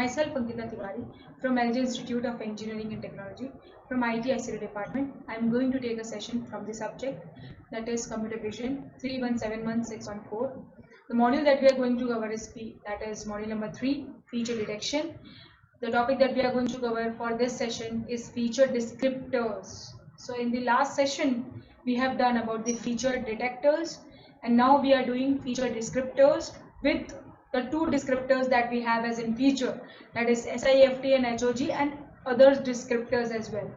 Myself Ankita Tiwari from LG Institute of Engineering and Technology from IT ICT department. I am going to take a session from the subject, that is Computer Vision 3171614. The module that we are going to cover is module number 3, feature detection. The topic that we are going to cover for this session is feature descriptors. So in the last session we have done about the feature detectors, and now we are doing feature descriptors with the two descriptors that we have as in feature, that is SIFT and HOG, and other descriptors as well.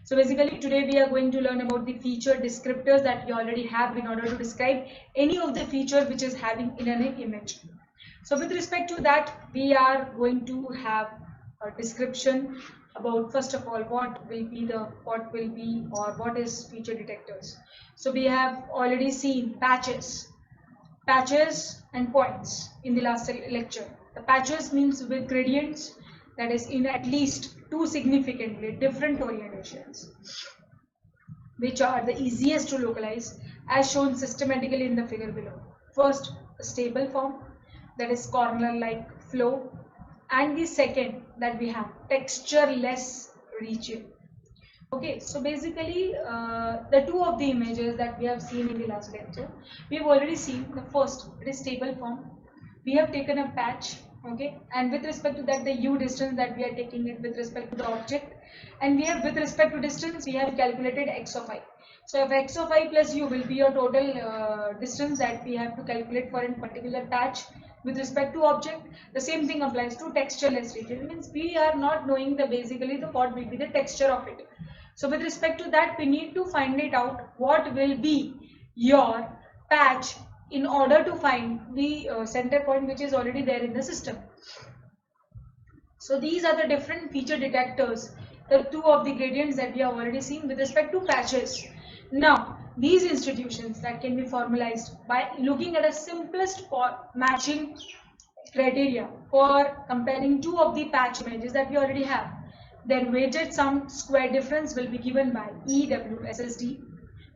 So basically today we are going to learn about the feature descriptors that we already have in order to describe any of the feature which is having in an image. So with respect to that, we are going to have a description about, first of all, what is feature detectors. So we have already seen patches and points in the last lecture. The patches means with gradients, that is in at least two significantly different orientations, which are the easiest to localize as shown systematically in the figure below. First, a stable form, that is corner-like flow, and the second that we have textureless region. Okay, so basically the two of the images that we have seen in the last lecture, we have already seen the first, it is stable form. We have taken a patch, okay, and with respect to that the u distance that we are taking it with respect to the object, and we have with respect to distance we have calculated x of I. So if x of I plus u will be your total distance that we have to calculate for a particular patch with respect to object, the same thing applies to textureless region. It means we are not knowing what will be the texture of it. So with respect to that, we need to find it out what will be your patch in order to find the center point which is already there in the system. So these are the different feature detectors, the two of the gradients that we have already seen with respect to patches. Now these institutions that can be formalized by looking at a simplest matching criteria for comparing two of the patch images that we already have. Then weighted sum square difference will be given by EWSSD,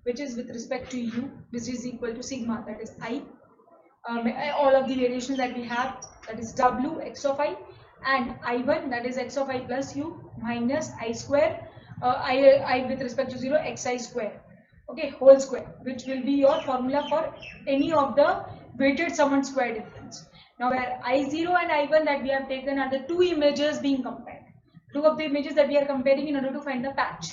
which is with respect to U, which is equal to sigma, that is I. All of the variations that we have, that is W x of I, and I1, that is x of I plus U minus I square, I with respect to 0 xi square, okay, whole square, which will be your formula for any of the weighted sum and square difference. Now where I0 and I1 that we have taken are the two images being compared. Two of the images that we are comparing in order to find the patch.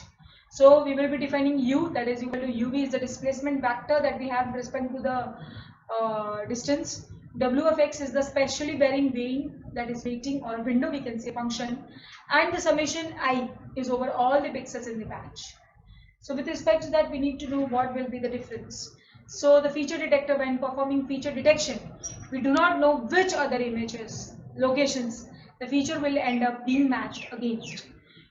So we will be defining u, that is equal to uv is the displacement vector that we have with respect to the distance. W of x is the specially bearing weighting or window, we can say, function, and the summation I is over all the pixels in the patch. So with respect to that, we need to know what will be the difference. So the feature detector, when performing feature detection, we do not know which other locations the feature will end up being matched against.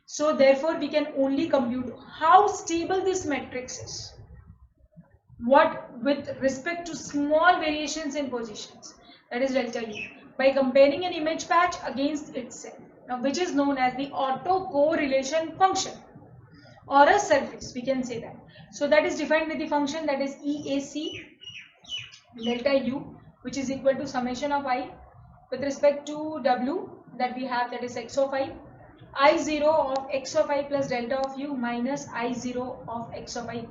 So therefore we can only compute how stable this matrix is, what with respect to small variations in positions, that is delta U, by comparing an image patch against itself, now which is known as the autocorrelation function, or a surface, we can say that. So that is defined with the function that is EAC delta U, which is equal to summation of I with respect to W that we have, that is x of I0 of x of I plus delta of U minus I0 of x of I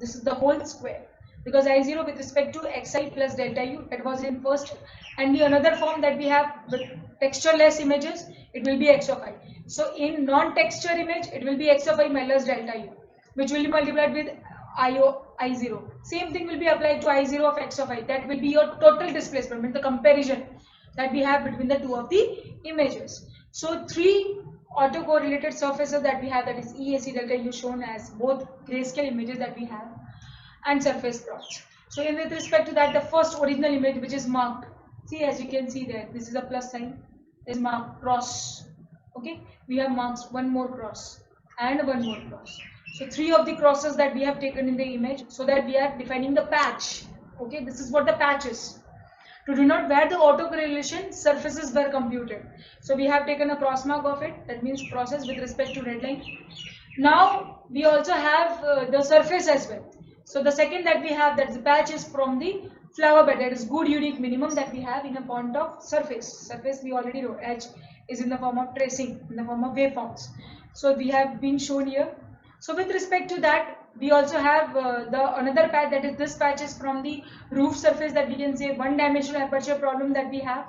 this is the whole square, because I0 with respect to xi plus delta U, that was in first, and the another form that we have with textureless images, it will be x of I. So in non-texture image, it will be x of I minus delta U, which will be multiplied with I0. Same thing will be applied to I0 of x of I. That will be your total displacement, with the comparison that we have between the two of the images. So three autocorrelated surfaces that we have, that is EAC delta U, shown as both grayscale images that we have and surface plots. So in with respect to that, the first original image which is marked, see, as you can see there, this is a plus sign, is marked cross. Okay, we have marked one more cross and one more cross. So three of the crosses that we have taken in the image, so that we are defining the patch. Okay, this is what the patch is, to denote where the autocorrelation surfaces were computed. So we have taken a cross mark of it, that means process with respect to red line. Now we also have the surface as well. So the second that we have, that the patch, is from the flower bed, that is good unique minimum that we have in a point of surface. Surface we already know, H is in the form of tracing, in the form of waveforms. So we have been shown here. So with respect to that, we also have the another patch, that is this patch is from the roof surface, that we can say one dimensional aperture problem that we have,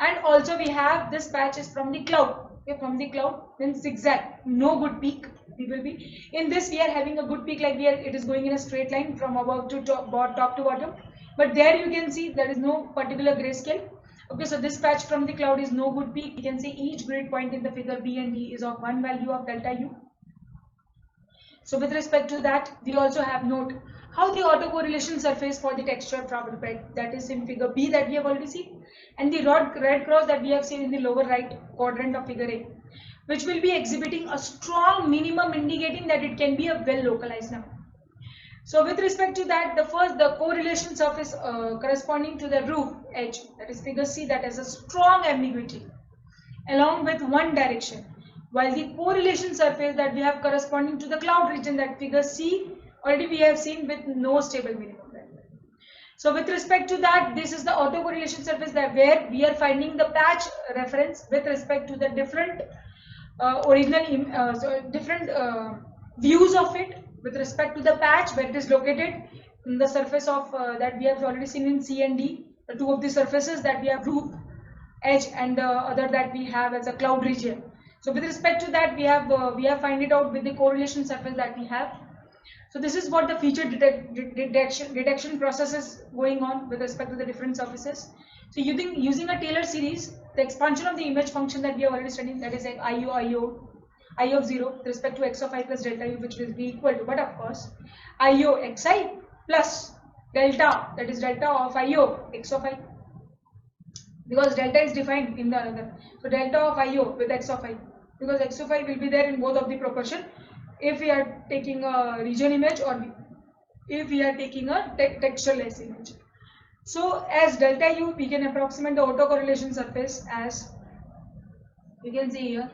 and also we have this patch is from the cloud. Okay, from the cloud means zigzag, no good peak. We will be in this, we are having a good peak, like it is going in a straight line from above to top to bottom, but there you can see there is no particular grayscale. Okay, so this patch from the cloud is no good peak. You can see each grid point in the figure B and D is of one value of delta U. So with respect to that, we also have note how the autocorrelation surface for the texture flower bed, that is in figure B that we have already seen, and the red cross that we have seen in the lower right quadrant of figure A, which will be exhibiting a strong minimum indicating that it can be a well localized number. So with respect to that, the correlation surface corresponding to the roof edge, that is figure C, that has a strong ambiguity along with one direction, while the correlation surface that we have corresponding to the cloud region, that figure C, already we have seen with no stable minimum value. So with respect to that, this is the autocorrelation surface that where we are finding the patch reference with respect to the different views of it with respect to the patch where it is located in the surface of that we have already seen in C and D, the two of the surfaces that we have roof edge and the other that we have as a cloud region. So with respect to that, we have find it out with the correlation surface that we have. So this is what the feature detection process is going on with respect to the different surfaces. So using a Taylor series, the expansion of the image function that we have already studied, that is like I of 0 with respect to x of I plus delta U, which will be equal to, but of course, IO xi plus delta, that is delta of IO x of I, because delta is defined in the other. So delta of IO with x of I, because x of I will be there in both of the proportion if we are taking a region image or if we are taking a textureless image. So as delta U, we can approximate the autocorrelation surface as, you can see here,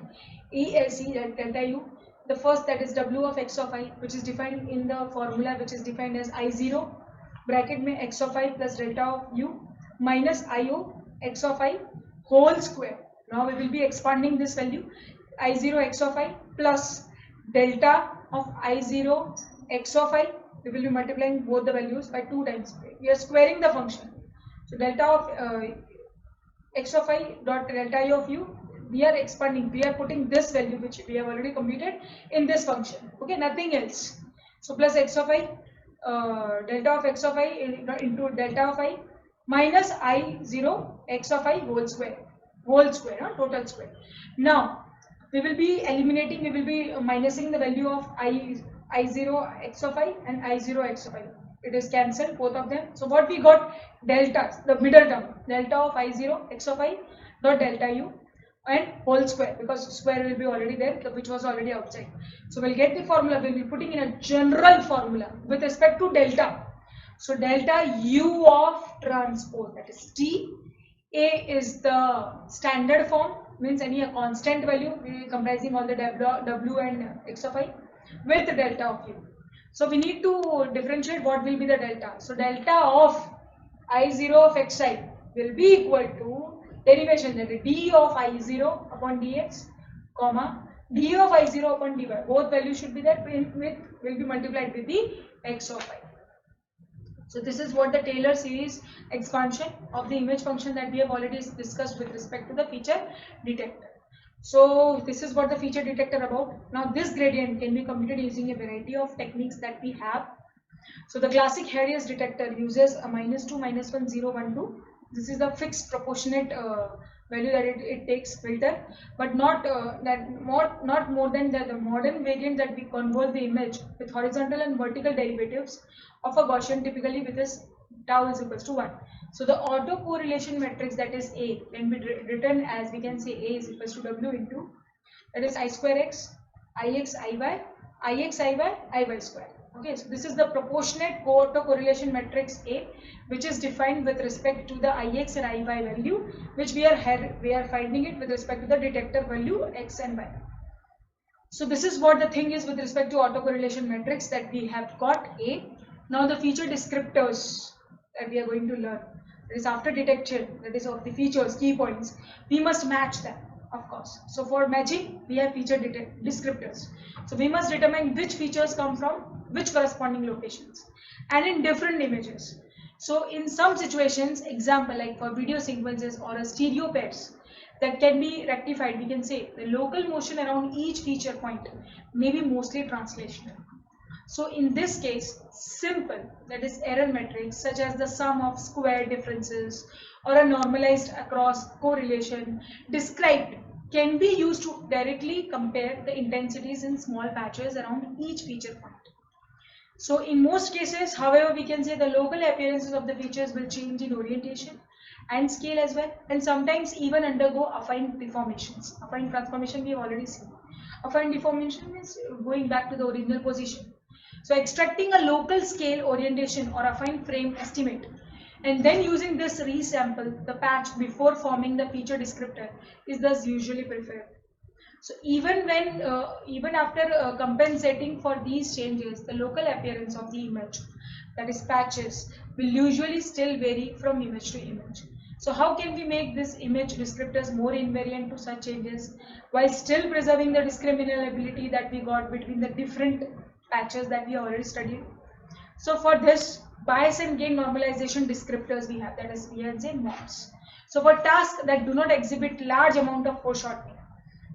ESE delta U, the first, that is W of x of I, which is defined in the formula, which is defined as I0 bracket mein x of I plus delta of U minus IO x of I whole square. Now we will be expanding this value, I0 x of I plus delta of I0 x of I. We will be multiplying both the values by 2 times. We are squaring the function. So delta of x of I dot delta I of U, we are expanding, we are putting this value which we have already computed in this function. Okay, nothing else. So plus x of I, delta of x of I into delta of I minus I0 x of I whole square, total square. Now we will be eliminating, we will be minusing the value of I0 x of I and I0 x of I. It is cancelled, both of them. So what we got, delta, the middle term, delta of I0 x of I dot delta U and whole square, because square will be already there, which was already outside. So we'll get the formula, we'll be putting in a general formula with respect to delta. So delta U of transpose, that is T. A is the standard form, means any a constant value comprising all the W and x of I with delta of U. So we need to differentiate what will be the delta. So delta of I0 of xi will be equal to derivation, that is d of I0 upon dx, comma d of I0 upon dy. Both values should be there, will be multiplied with the x of I. So this is what the Taylor series expansion of the image function that we have already discussed with respect to the feature detector. So this is what the feature detector about. Now this gradient can be computed using a variety of techniques that we have. So the classic Harrier detector uses a -2, -1, 0, 1, 2. This is the fixed proportionate value that it takes filter, but not more than the modern variant that we convert the image with horizontal and vertical derivatives of a Gaussian, typically with this tau is equals to 1. So the autocorrelation matrix, that is A, can be written as, we can say A is equals to W into, that is I square x, Ix Iy, Ix Iy, Iy square. Okay, so this is the proportionate autocorrelation matrix A, which is defined with respect to the Ix and Iy value, which we are finding it with respect to the detector value x and y. So this is what the thing is with respect to autocorrelation matrix that we have got A. Now the feature descriptors. that we are going to learn, that is after detection, that is of the features, key points, we must match them, of course. So for matching, we have feature descriptors. So we must determine which features come from which corresponding locations and in different images. So in some situations, example like for video sequences or a stereo pairs, that can be rectified. We can say the local motion around each feature point may be mostly translational. So in this case, simple, that is error metrics such as the sum of square differences or a normalized across correlation described can be used to directly compare the intensities in small patches around each feature point. So in most cases, however, we can say the local appearances of the features will change in orientation and scale as well, and sometimes even undergo affine deformations. Affine transformation we have already seen. Affine deformation is going back to the original position. So extracting a local scale orientation or affine frame estimate and then using this resample the patch before forming the feature descriptor is thus usually preferred. So even after compensating for these changes, the local appearance of the image, that is patches, will usually still vary from image to image. So how can we make this image descriptors more invariant to such changes while still preserving the discriminability that we got between the different patches that we already studied? So for this, bias and gain normalization descriptors we have, that is we can say MOPs. So for tasks that do not exhibit large amount of foreshortening,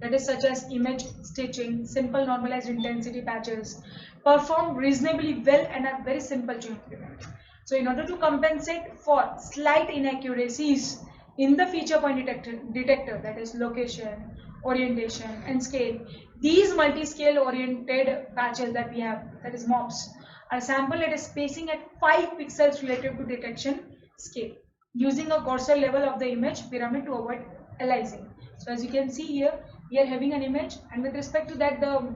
that is such as image stitching, simple normalized intensity patches, perform reasonably well and are very simple to implement. So in order to compensate for slight inaccuracies in the feature point detector, that is location, orientation and scale, these multi-scale oriented patches that we have, that is MOPs, are sampled at a spacing at 5 pixels relative to detection scale, using a cursor level of the image pyramid to avoid aliasing. So as you can see here, we are having an image, and with respect to that, the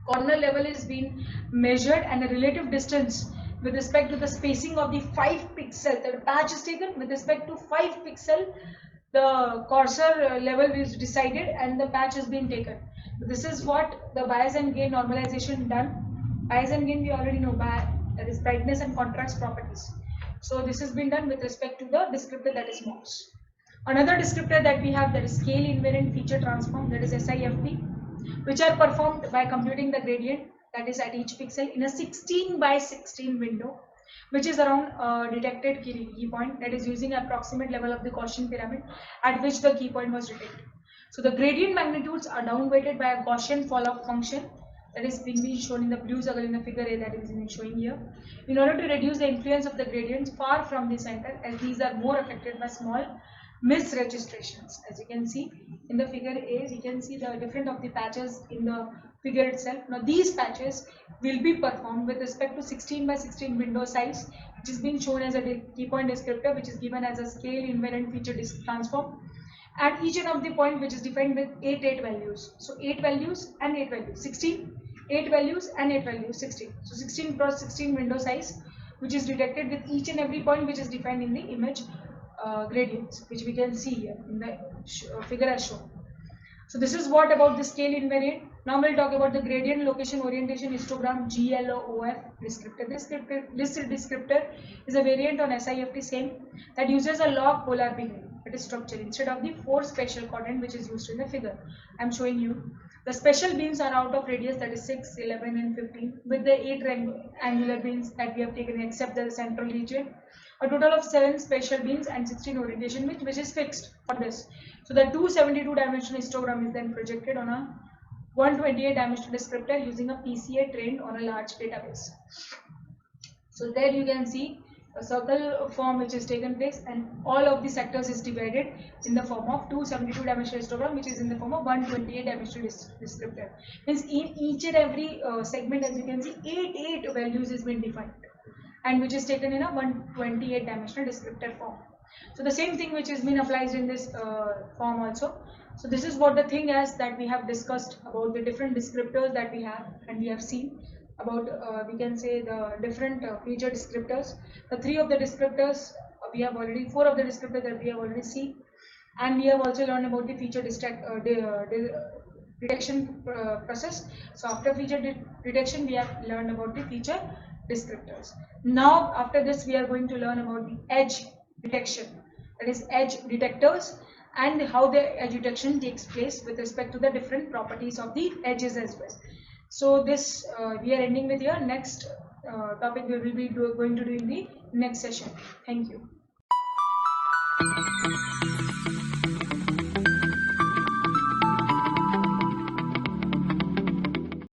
corner level is being measured and a relative distance with respect to the spacing of the 5 pixel, the patch is taken with respect to 5 pixel, the cursor level is decided and the patch is being taken. This is what the bias and gain normalization done. Bias and gain we already know, that is brightness and contrast properties. So this has been done with respect to the descriptor, that is MOS. Another descriptor that we have, that is scale invariant feature transform, that is SIFT, which are performed by computing the gradient, that is at each pixel in a 16 by 16 window, which is around detected key point, that is using approximate level of the Gaussian pyramid at which the key point was detected. So the gradient magnitudes are downweighted by a Gaussian falloff function, that is being shown in the blue circle in the figure A that is being showing here, in order to reduce the influence of the gradients far from the center, as these are more affected by small misregistrations. As you can see in the figure A, you can see the different of the patches in the figure itself. Now these patches will be performed with respect to 16 by 16 window size, which is being shown as a key point descriptor, which is given as a scale invariant feature transform, and each and of the point which is defined with 8 values. So 8 values and 8 values, 16, 8 values and 8 values, 16. So 16 cross 16 window size, which is detected with each and every point which is defined in the image gradients, which we can see here in the figure as shown. So this is what about the scale invariant. Now we'll talk about the gradient location orientation histogram GLOF descriptor. This descriptor is a variant on SIFT same that uses a log polar behavior, that is structure, instead of the 4 spatial coordinate which is used in the figure. I am showing you. The special beams are out of radius, that is 6, 11 and 15, with the 8 angular beams that we have taken except the central region. A total of 7 spatial beams and 16 orientation which is fixed for this. So the 272 dimensional histogram is then projected on a 128 dimensional descriptor using a PCA trained on a large database. So there you can see a circle form which is taken place, and all of the sectors is divided in the form of 272 dimensional histogram, which is in the form of 128 dimensional descriptor. Means in each and every segment, as you can see, 8 values is been defined, and which is taken in a 128 dimensional descriptor form. So the same thing which has been applied in this form also. So this is what the thing is that we have discussed about the different descriptors that we have, and we have seen about we can say the different feature descriptors. The 3 of the descriptors we have already, 4 of the descriptors that we have already seen, and we have also learned about the feature detection process. So after feature detection, we have learned about the feature descriptors. Now after this we are going to learn about the edge detection, that is edge detectors, and how the edge detection takes place with respect to the different properties of the edges as well. So this we are ending with here. Next topic we will be going to do in the next session. Thank you.